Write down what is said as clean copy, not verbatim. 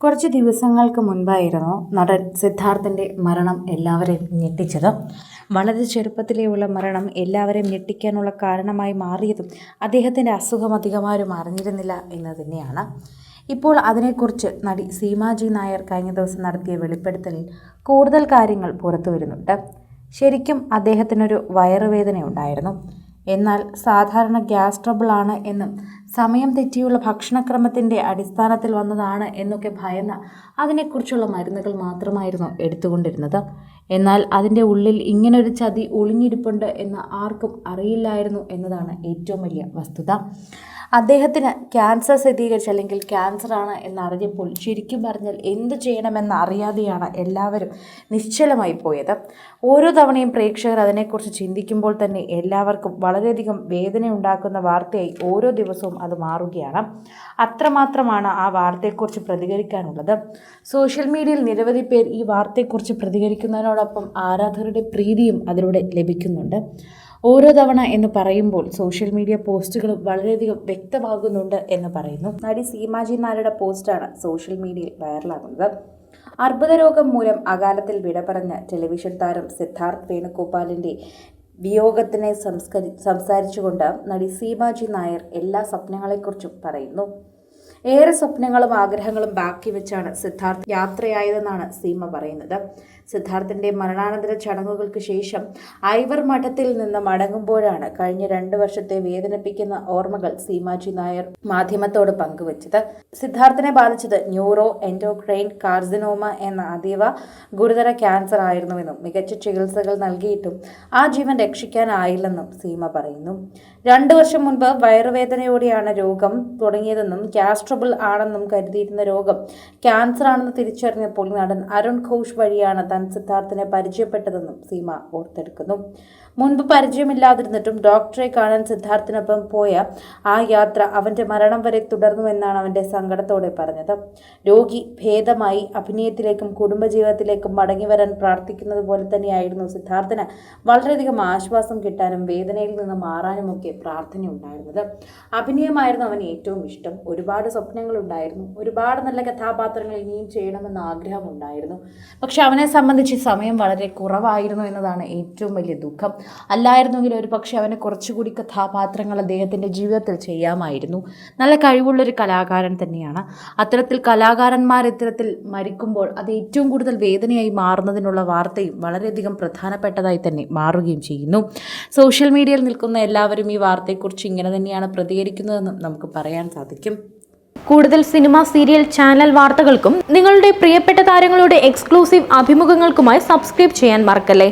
കുറച്ച് ദിവസങ്ങൾക്ക് മുൻപായിരുന്നു നടൻ സിദ്ധാർത്ഥിൻ്റെ മരണം എല്ലാവരെയും ഞെട്ടിച്ചത്. വളരെ ചെറുപ്പത്തിലെയുള്ള മരണം എല്ലാവരെയും ഞെട്ടിക്കാനുള്ള കാരണമായി മാറിയതും അദ്ദേഹത്തിൻ്റെ അസുഖം അധികമാരും അറിഞ്ഞിരുന്നില്ല എന്ന് തന്നെയാണ്. ഇപ്പോൾ അതിനെക്കുറിച്ച് നടി സീമാജി നായർ കഴിഞ്ഞ ദിവസം നടത്തിയ വെളിപ്പെടുത്തലിൽ കൂടുതൽ കാര്യങ്ങൾ പുറത്തു വരുന്നുണ്ട്. ശരിക്കും അദ്ദേഹത്തിനൊരു വയറുവേദന ഉണ്ടായിരുന്നു. എന്നാൽ സാധാരണ ഗ്യാസ് ട്രബിൾ ആണ് എന്നും സമയം തെറ്റിയുള്ള ഭക്ഷണക്രമത്തിൻ്റെ അടിസ്ഥാനത്തിൽ വന്നതാണ് എന്നൊക്കെ ഭയന്ന അതിനെക്കുറിച്ചുള്ള മരുന്നുകൾ മാത്രമായിരുന്നു എടുത്തുകൊണ്ടിരുന്നത്. എന്നാൽ അതിൻ്റെ ഉള്ളിൽ ഇങ്ങനൊരു ചതി ഒളിഞ്ഞിരിപ്പുണ്ട് എന്ന് ആർക്കും അറിയില്ലായിരുന്നു എന്നതാണ് ഏറ്റവും വലിയ വസ്തുത. അദ്ദേഹത്തിന് ക്യാൻസർ സ്ഥിരീകരിച്ച് അല്ലെങ്കിൽ ക്യാൻസറാണ് എന്നറിഞ്ഞപ്പോൾ ശരിക്കും പറഞ്ഞാൽ എന്ത് ചെയ്യണമെന്ന് അറിയാതെയാണ് എല്ലാവരും നിശ്ചലമായി പോയത്. ഓരോ തവണയും പ്രേക്ഷകർ അതിനെക്കുറിച്ച് ചിന്തിക്കുമ്പോൾ തന്നെ എല്ലാവർക്കും വളരെയധികം വേദന ഉണ്ടാക്കുന്ന വാർത്തയായി ഓരോ ദിവസവും അത് മാറുകയാണ്. അത്രമാത്രമാണ് ആ വാർത്തയെക്കുറിച്ച് പ്രതികരിക്കാനുള്ളത്. സോഷ്യൽ മീഡിയയിൽ നിരവധി പേർ ഈ വാർത്തയെക്കുറിച്ച് പ്രതികരിക്കുന്നതിനോടൊപ്പം ആരാധകരുടെ പ്രീതിയും അതിലൂടെ ലഭിക്കുന്നുണ്ട്. ഓരോ തവണ എന്ന് പറയുമ്പോൾ സോഷ്യൽ മീഡിയ പോസ്റ്റുകൾ വളരെയധികം വ്യക്തമാകുന്നുണ്ട് എന്ന് പറയുന്നു. നടി സീമാജി നായരുടെ പോസ്റ്റാണ് സോഷ്യൽ മീഡിയയിൽ വൈറലാകുന്നത്. അർബുദ രോഗം മൂലം അകാലത്തിൽ വിട പറഞ്ഞ ടെലിവിഷൻ താരം സിദ്ധാർത്ഥ് വേണുഗോപാലിൻ്റെ വിയോഗത്തിനെ സംസാരിച്ചുകൊണ്ട് നടി സീമാജി നായർ എല്ലാ സ്വപ്നങ്ങളെക്കുറിച്ചും പറയുന്നു. ഏറെ സ്വപ്നങ്ങളും ആഗ്രഹങ്ങളും ബാക്കി വെച്ചാണ് സിദ്ധാർത്ഥ് യാത്രയായതെന്നാണ് സീമ പറയുന്നത്. സിദ്ധാർത്ഥിൻ്റെ മരണാനന്തര ചടങ്ങുകൾക്ക് ശേഷം ഐവർ മഠത്തിൽ നിന്ന് മടങ്ങുമ്പോഴാണ് കഴിഞ്ഞ 2 വർഷത്തെ വേദനിപ്പിക്കുന്ന ഓർമ്മകൾ സീമാജി നായർ മാധ്യമത്തോട് പങ്കുവച്ചത്. സിദ്ധാർത്ഥിനെ ബാധിച്ചത് ന്യൂറോ എൻഡോക്രൈൻ കാർസിനോമ എന്ന അതീവ ഗുരുതര ക്യാൻസർ ആയിരുന്നുവെന്നും മികച്ച ചികിത്സകൾ നൽകിയിട്ടും ആ ജീവൻ രക്ഷിക്കാനായില്ലെന്നും സീമ പറയുന്നു. 2 വർഷം മുൻപ് വയറുവേദനയോടെയാണ് രോഗം തുടങ്ങിയതെന്നും ഗ്യാസ് ട്രബിൾ ആണെന്നും കരുതിയിരുന്ന രോഗം ക്യാൻസർ ആണെന്ന് തിരിച്ചറിഞ്ഞപ്പോൾ നടൻ അരുൺ ഘോഷ് വഴിയാണ് താൻ സിദ്ധാർത്ഥിനെ പരിചയപ്പെട്ടതെന്നും സീമ ഓർത്തെടുക്കുന്നു. മുൻപ് പരിചയമില്ലാതിരുന്നിട്ടും ഡോക്ടറെ കാണാൻ സിദ്ധാർത്ഥിനൊപ്പം പോയ ആ യാത്ര അവൻ്റെ മരണം വരെ തുടർന്നുവെന്നാണ് അവൻ്റെ സങ്കടത്തോടെ പറഞ്ഞത്. രോഗി ഭേദമായി അഭിനയത്തിലേക്കും കുടുംബജീവിതത്തിലേക്കും മടങ്ങി വരാൻ പ്രാർത്ഥിക്കുന്നത് പോലെ തന്നെയായിരുന്നു സിദ്ധാർത്ഥിന് വളരെയധികം ആശ്വാസം കിട്ടാനും വേദനയിൽ നിന്ന് മാറാനുമൊക്കെ പ്രാർത്ഥനയുണ്ടായിരുന്നത്. അഭിനയമായിരുന്നു അവന് ഏറ്റവും ഇഷ്ടം. ഒരുപാട് സ്വപ്നങ്ങളുണ്ടായിരുന്നു. ഒരുപാട് നല്ല കഥാപാത്രങ്ങൾ ഇനിയും ചെയ്യണമെന്ന് ആഗ്രഹമുണ്ടായിരുന്നു. പക്ഷെ അവനെ സംബന്ധിച്ച് സമയം വളരെ കുറവായിരുന്നു എന്നതാണ് ഏറ്റവും വലിയ ദുഃഖം. അല്ലായിരുന്നെങ്കിൽ ഒരു പക്ഷേ അവന് കുറച്ചുകൂടി കഥാപാത്രങ്ങൾ അദ്ദേഹത്തിൻ്റെ ജീവിതത്തിൽ ചെയ്യാമായിരുന്നു. നല്ല കഴിവുള്ളൊരു കലാകാരൻ തന്നെയാണ്. അത്തരത്തിൽ കലാകാരന്മാർ ഇത്തരത്തിൽ മരിക്കുമ്പോൾ അത് ഏറ്റവും കൂടുതൽ വേദനയായി മാറുന്നതിനുള്ള വാർത്തയും വളരെയധികം പ്രധാനപ്പെട്ടതായി തന്നെ മാറുകയും ചെയ്യുന്നു. സോഷ്യൽ മീഡിയയിൽ നിൽക്കുന്ന എല്ലാവരും ഈ വാർത്തയെക്കുറിച്ച് ഇങ്ങനെ തന്നെയാണ് പ്രതികരിക്കുന്നതെന്നും നമുക്ക് പറയാൻ സാധിക്കും. കൂടുതൽ സിനിമ, സീരിയൽ, ചാനൽ വാർത്തകൾക്കും നിങ്ങളുടെ പ്രിയപ്പെട്ട താരങ്ങളുടെ എക്സ്ക്ലൂസീവ് അഭിമുഖങ്ങൾക്കുമായി സബ്സ്ക്രൈബ് ചെയ്യാൻ മറക്കല്ലേ.